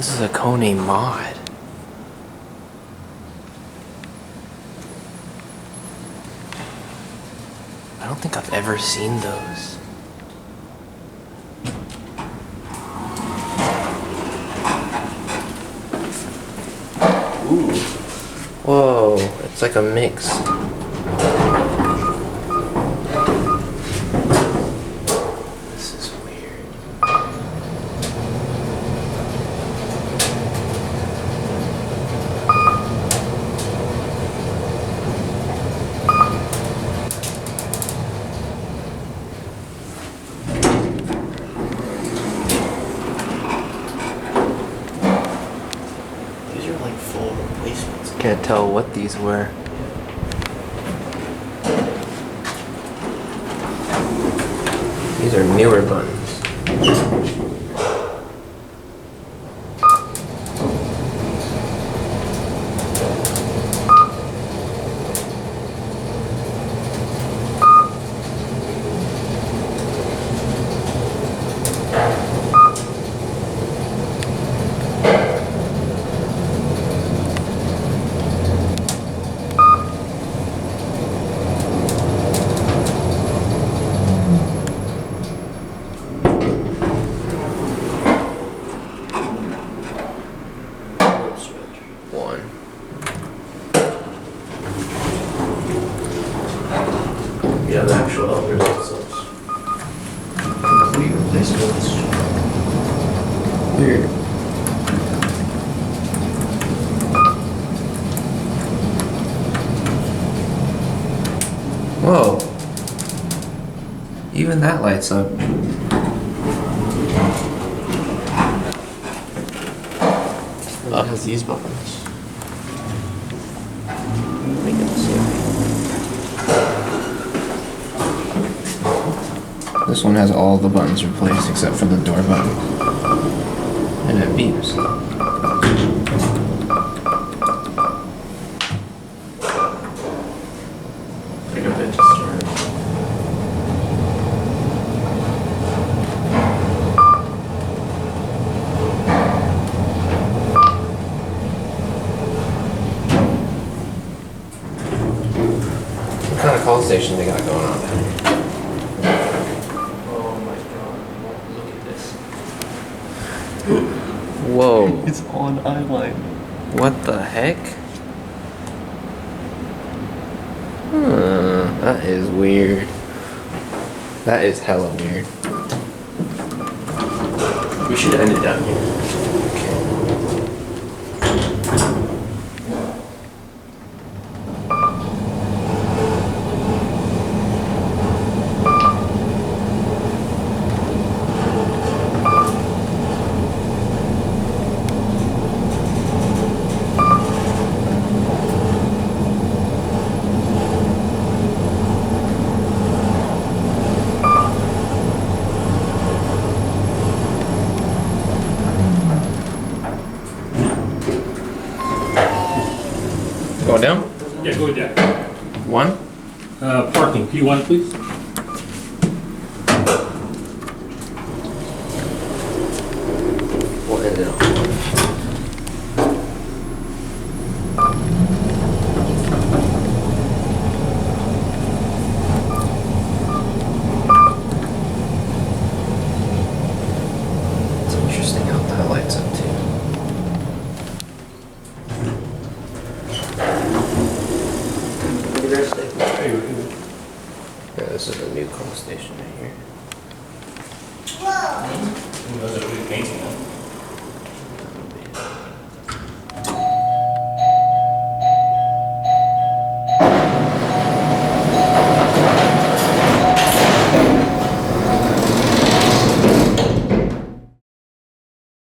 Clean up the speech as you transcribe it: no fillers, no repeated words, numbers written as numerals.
This is a KONE mod. I don't think I've ever seen those. Ooh. Whoa, it's like a mix. This is weird. These are like full replacements. Can't tell what these were. These are newer buttons. One. Yeah, the actual elevator themselves. Complete replacements. Weird. Whoa. Even that lights up. It has these buttons. Make it see. This one has all the buttons replaced except for the door button. And it beeps. Take a bit to start. What kind of call station they got going on down here? Oh my god, look at this. Whoa. It's on eyeline. What the heck? That is weird. That is hella weird. We should end it down here. Going down? Yeah, go down. One? Parking, P1, please. We'll end it on It's interesting how that lights up too. Yeah, this is a new call station right here. Those are really painting, huh?